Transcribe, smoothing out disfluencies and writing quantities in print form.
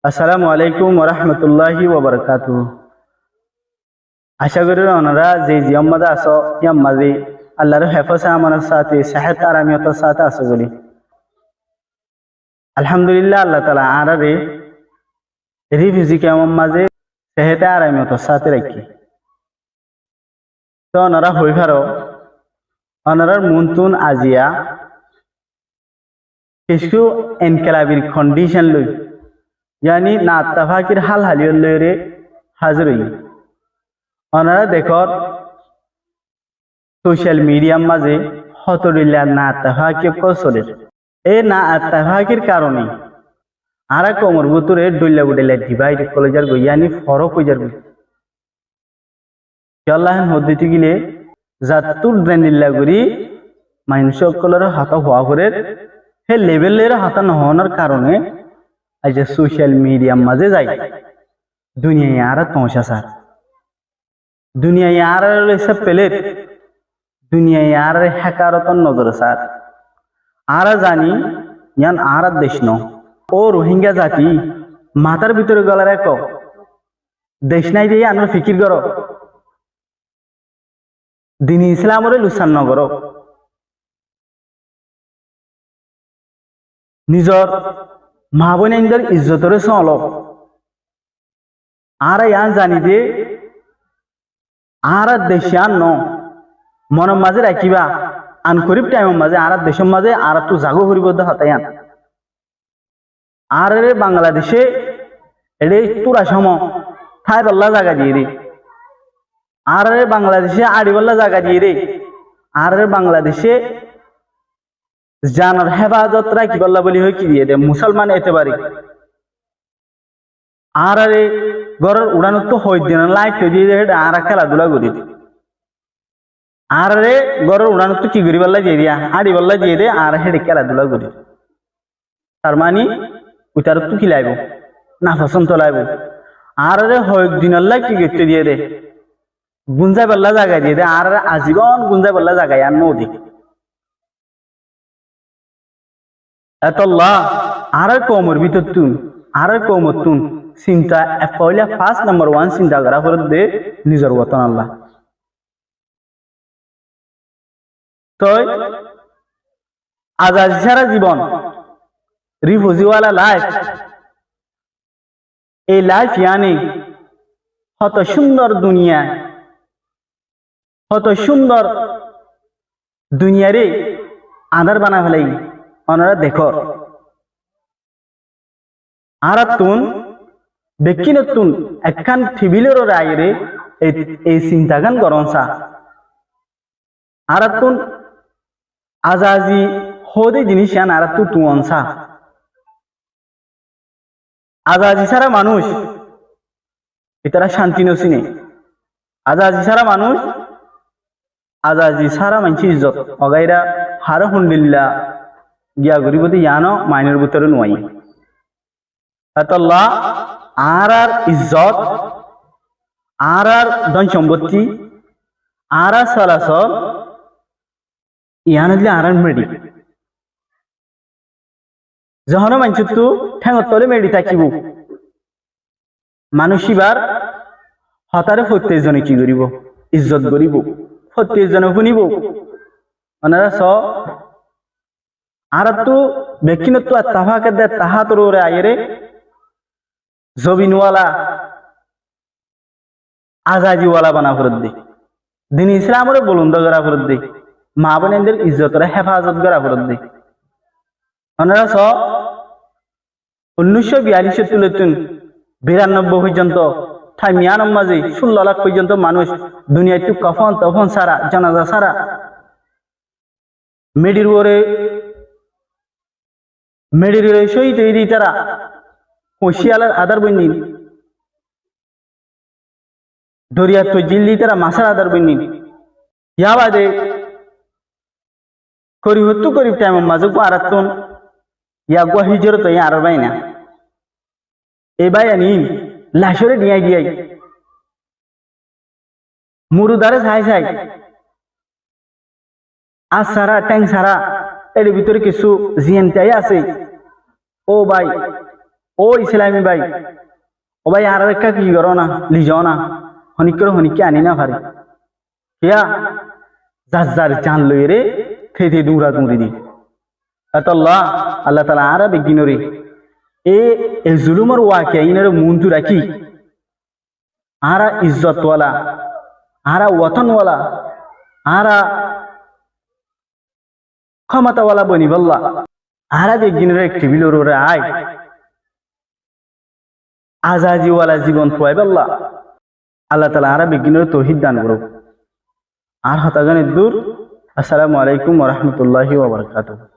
আসসালামু আলাইকুম ওরহমতুল্লাহি ওবরকাতু। আশা করি ওনারা যে জিয়াম্মাদা আছো ইয়াম্মাদি আল্লাহর হেফাজে আমানের সাথে সেহেত আরামিয়তের সাথে আছো বলি আলহামদুলিল্লাহ। আল্লাহ তালা আরারে রিফিজি কেমন মাঝে সেহেতে আরামিয়তের সাথে রাখি। তো ওনারা হই ভারো ওনারার মুনতুন আজিয়া কিছু এনকেলাবির কন্ডিশন লই ইয়ানি না আত্তাফাকির হাল হালিয়র লইরে হাজির হই। ওনারা দেখর সোশ্যাল মিডিয়ার মাঝে হতরিল্লা না আত্তাফাকি কৌশলের এই না আত্তাফাকির কারণে আরা কোমর ভিতরে ডইলা বুডেলা ডিভাইড কলেজার গইয়ানি ফরক হয়ে যাবে। আল্লাহন হদ্দিতে গিলে জাতুর দ্রেনিল্লা করি মানুষ সকলের হাত হওয়া করে হে লেভেলের হাতা নহনার কারণে আজ সোশ্যাল মিডিয়ার মাঝে যাই দুনিয়ায় আর তমসা সার দুনিয়ায় আর সব পেলে দুনিয়ায় আর হ্যাকারতন নজর সার আর জানি ইয়ান আর দেশ ন ও রোহিঙ্গা জাতি মাথার ভিতরে গলার এক দেশ নাই দিয়ে আনার ফিকির করো দিন ইসলামরে লুসান নগর নিজর মা বোনের ইজ্জতরে চল আর ইয়ান জানি দে আর দেশে আন ন মনের মাঝে রাখিবা আন করিব টাইমের মাঝে আর দেশের মাঝে আর তো জাগো করিব হাতায়ান আর বাংলাদেশে এড়ে তোরা সম ঠাই পাল্লা জায়গা দিয়ে রে আর বাংলাদেশে আড়িপাল্লা জায়গা দিয়ে রে আর বাংলাদেশে জানার হেফাজত রাখি পাল্লা বলি হয় কি দিয়ে দে মুসলমান এতে পারি আর ঘরের উড়ানো তো হয় দিন লাইট দিয়ে দে আর খেলাধুলা করি আর ঘরের উড়ানো তো কি করি পাল্লা দিয়ে দিয়া আড়ি পাল্লা দিয়ে দে আর হেডে খেলাধুলা করি তার মানে উতার তো কি লাইব না পছন্দ লাইব আর হয় দিন কি করতে দিয়ে দে গুঞ্জাই পাল্লা জায়গা দিয়ে দে আর আজীবন গুঞ্জাই পাল্লা জায়গায় আর নদী এতল্লাহ আর কমর ভিতর তুন আর কমর তুন চিন্তা পয়লা ফার্স্ট নাম্বার ওয়ান চিন্তা করা করে দে নিজের বতন আল্লাহ তই আজাদি সারা জীবন রিফিউজিওয়ালা লাইফ এই লাইফ ইয়ানি কত সুন্দর দুনিয়া কত সুন্দর দুনিয়ারে আধার বানা ফেলাই ওনারা দেখো আর তুন দেখি নতুন একখান ফিবিলের রায়রে এই চিন্তাগান গরমসা আর তুন আজাজি হদে জিনিস আন আর তু তুই অনসা আজাজি সারা মানুষ এটারা শান্তি নসিনে আজাজি সারা মানুষ আজাজি সারা মানুষ ইজ্জত অগাইরা হার হুন্ডিল্লা গিয়া গরিবতে ইয়ানো মাইনের ভিতরে নোয়াই আল্লাহ আর আর ইজ্জত আর আর ধন সম্পত্তি আর আর চলাচল ইয়ান দিলে আর মেডি যখন মানুষ তো ঠেঙর তলে মেডি থাকিব মানুষ এবার হতারে প্রত্যেকজনে কি করিব ইজ্জত করিব প্রত্যেকজনে শুনিব ওনারা স আর তো ব্যক্তিগত তাহাকে দে তাহা তোর ওরে আয়েরে জবিনওয়ালা আজাদিওয়ালা বানা ফেরত দে দিন ইসলামরে বলুন্দ করা ফেরত দে মা বোনদের ইজ্জতরে হেফাজত করা ফেরত দে ওনারা স 1942 তুলেতুন 92 পর্যন্ত থামিয়ান মাঝে 16 লাখ পর্যন্ত মানুষ দুনিয়ায় তো কফন তফন সারা জানাজা সারা মেডির শহীদ হয়ে তারা হুঁশিয়ালার আদার বন্যিন দরিয়া তো জিল্লি তারা মাসার আদার বন্যিন ইয়া বাদে করি হত্যু করি টাইম মাঝে আরাতন ইয়া গুয়া হিজর তো আর বাই না এই বাই আনি লাশরে নিয়ে গিয়াই মুরুদারে ছাই ছাই আজ সারা ট্যাং সারা এর ভিতরে কিছু জিএনটাই আছে ও ভাই ও ইসলামী ভাই ও ভাই আর একটা কি করো না লিজাও না হনিক করে হনিককে আনি না পারি কিয়া যার যার চান লই রে খেতে দৌড়া দৌড়ি দি আল্লাহ আল্লাহ তালা আরা বেগিনরে এ জুলুমর ওয়াকে ইনারে মুন্টু রাখি আরা ইজ্জতওয়ালা আরা ওয়াতনওয়ালা আরা ক্ষমতাওয়ালা বনি বললা আরা বেগিনরে টেবিলর ওরে আয় আজাজিওয়ালা জীবন ফুয়াই বললা আল্লাহ তালা আরা বেগিনরে তৌহিদ দান করো আর হতাগানের দূর আসসালামু আলাইকুম ওয়া রাহমাতুল্লাহি ওয়া বারাকাতুহু